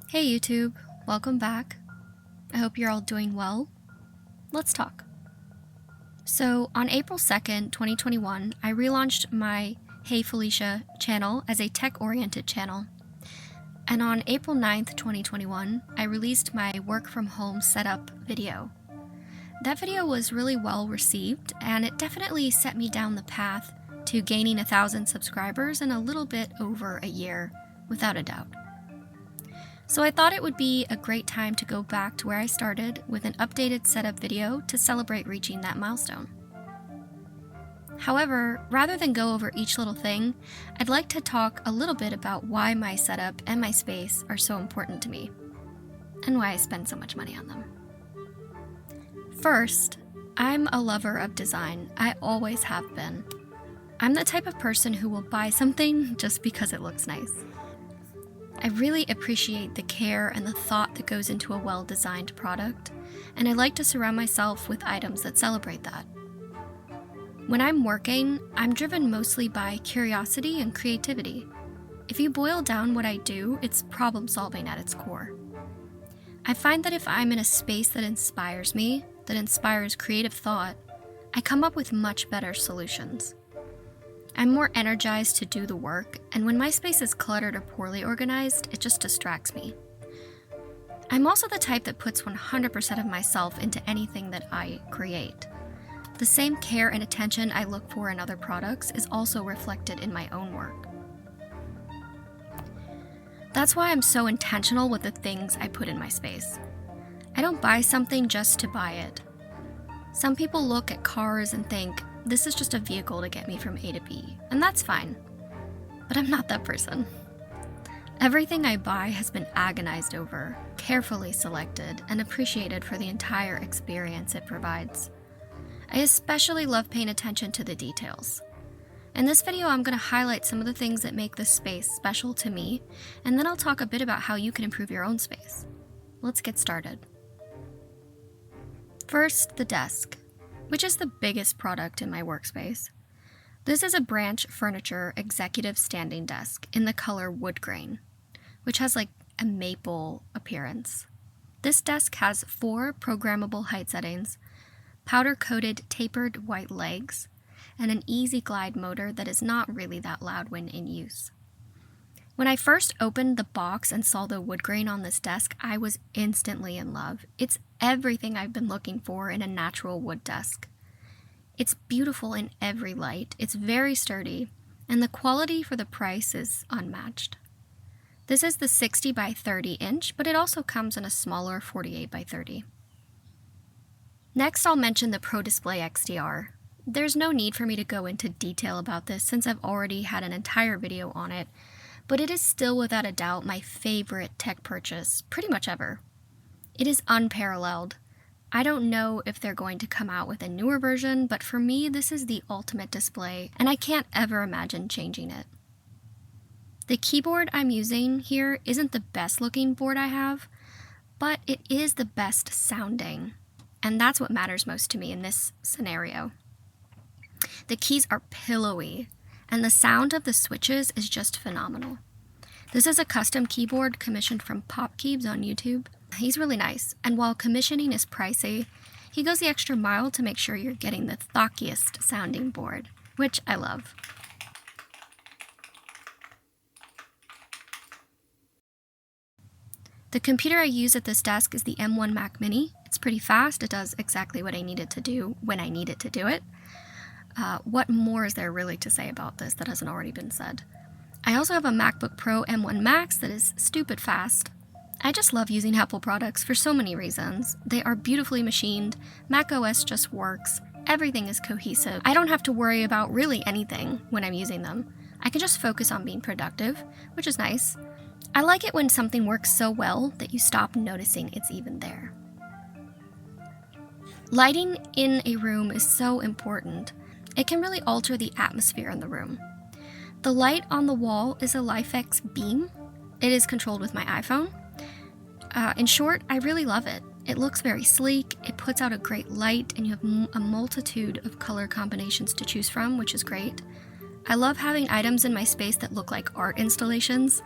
Hey YouTube, welcome back. I hope you're all doing well. Let's talk. So on April 2nd, 2021, I relaunched my Hey Felicia channel as a tech-oriented channel. And on April 9th, 2021, I released my work from home setup video. That video was really well received, and it definitely set me down the path to gaining 1,000 subscribers in a little bit over a year, without a doubt. So I thought it would be a great time to go back to where I started with an updated setup video to celebrate reaching that milestone. However, rather than go over each little thing, I'd like to talk a little bit about why my setup and my space are so important to me, and why I spend so much money on them. First, I'm a lover of design. I always have been. I'm the type of person who will buy something just because it looks nice. I really appreciate the care and the thought that goes into a well-designed product, and I like to surround myself with items that celebrate that. When I'm working, I'm driven mostly by curiosity and creativity. If you boil down what I do, it's problem-solving at its core. I find that if I'm in a space that inspires me, that inspires creative thought, I come up with much better solutions. I'm more energized to do the work, and when my space is cluttered or poorly organized, it just distracts me. I'm also the type that puts 100% of myself into anything that I create. The same care and attention I look for in other products is also reflected in my own work. That's why I'm so intentional with the things I put in my space. I don't buy something just to buy it. Some people look at cars and think, this is just a vehicle to get me from A to B, and that's fine. But I'm not that person. Everything I buy has been agonized over, carefully selected, and appreciated for the entire experience it provides. I especially love paying attention to the details. In this video, I'm going to highlight some of the things that make this space special to me, and then I'll talk a bit about how you can improve your own space. Let's get started. First, the desk, which is the biggest product in my workspace. This is a Branch Furniture executive standing desk in the color wood grain, which has like a maple appearance. This desk has 4 programmable height settings, powder-coated tapered white legs, and an easy glide motor that is not really that loud when in use. When I first opened the box and saw the wood grain on this desk, I was instantly in love. It's everything I've been looking for in a natural wood desk. It's beautiful in every light, it's very sturdy, and the quality for the price is unmatched. This is the 60 by 30 inch, but it also comes in a smaller 48 by 30. Next, I'll mention the Pro Display XDR. There's no need for me to go into detail about this since I've already had an entire video on it, but it is still without a doubt my favorite tech purchase, pretty much ever. It is unparalleled. I don't know if they're going to come out with a newer version, but for me, this is the ultimate display, and I can't ever imagine changing it. The keyboard I'm using here isn't the best looking board I have, but it is the best sounding, and that's what matters most to me in this scenario. The keys are pillowy, and the sound of the switches is just phenomenal. This is a custom keyboard commissioned from Popkeebs on YouTube. He's really nice, and while commissioning is pricey, he goes the extra mile to make sure you're getting the thockiest sounding board, which I love. The computer I use at this desk is the M1 Mac Mini. It's pretty fast, it does exactly what I need it to do when I need it to do it. What more is there really to say about this that hasn't already been said? I also have a MacBook Pro M1 Max that is stupid fast. I just love using Apple products for so many reasons. They are beautifully machined, macOS just works, everything is cohesive. I don't have to worry about really anything when I'm using them. I can just focus on being productive, which is nice. I like it when something works so well that you stop noticing it's even there. Lighting in a room is so important. It can really alter the atmosphere in the room. The light on the wall is a LifeX beam. It is controlled with my iPhone. In short, I really love it. It looks very sleek, it puts out a great light, and you have a multitude of color combinations to choose from, which is great. I love having items in my space that look like art installations.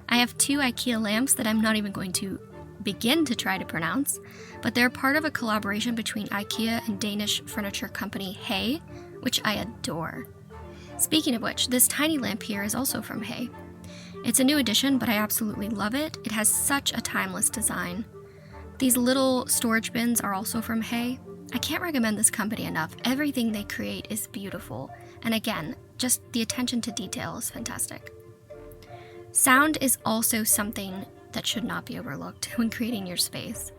I have 2 IKEA lamps that I'm not even going to begin to try to pronounce, but they're part of a collaboration between IKEA and Danish furniture company Hay, which I adore. Speaking of which, this tiny lamp here is also from Hay. It's a new addition, but I absolutely love it. It has such a timeless design. These little storage bins are also from Hay. I can't recommend this company enough. Everything they create is beautiful. And again, just the attention to detail is fantastic. Sound is also something that should not be overlooked when creating your space.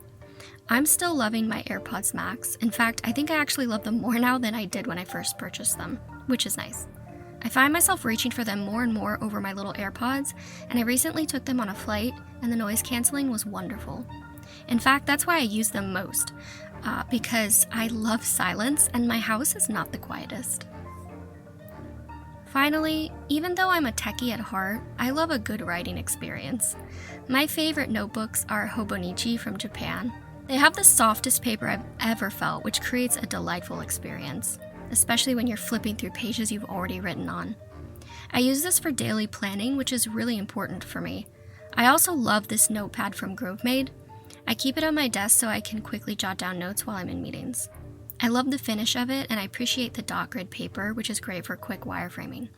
I'm still loving my AirPods Max. In fact, I think I actually love them more now than I did when I first purchased them, which is nice. I find myself reaching for them more and more over my little AirPods, and I recently took them on a flight, and the noise canceling was wonderful. In fact, that's why I use them most, because I love silence, and my house is not the quietest. Finally, even though I'm a techie at heart, I love a good writing experience. My favorite notebooks are Hobonichi from Japan. They have the softest paper I've ever felt, which creates a delightful experience, especially when you're flipping through pages you've already written on. I use this for daily planning, which is really important for me. I also love this notepad from GroveMade. I keep it on my desk so I can quickly jot down notes while I'm in meetings. I love the finish of it, and I appreciate the dot grid paper, which is great for quick wireframing.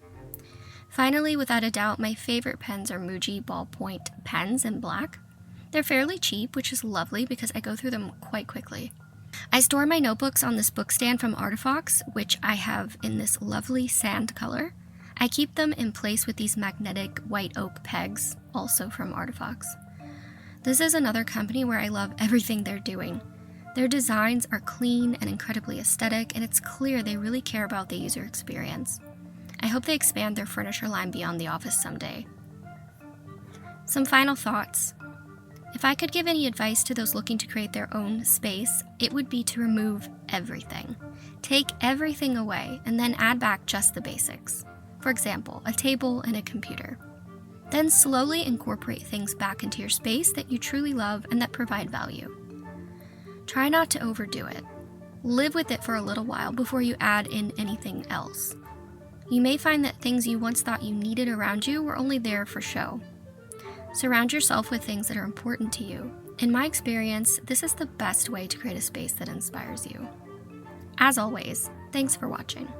Finally, without a doubt, my favorite pens are Muji ballpoint pens in black. They're fairly cheap, which is lovely because I go through them quite quickly. I store my notebooks on this book stand from Artifox, which I have in this lovely sand color. I keep them in place with these magnetic white oak pegs, also from Artifox. This is another company where I love everything they're doing. Their designs are clean and incredibly aesthetic, and it's clear they really care about the user experience. I hope they expand their furniture line beyond the office someday. Some final thoughts. If I could give any advice to those looking to create their own space, it would be to remove everything. Take everything away and then add back just the basics. For example, a table and a computer. Then slowly incorporate things back into your space that you truly love and that provide value. Try not to overdo it. Live with it for a little while before you add in anything else. You may find that things you once thought you needed around you were only there for show. Surround yourself with things that are important to you. In my experience, this is the best way to create a space that inspires you. As always, thanks for watching.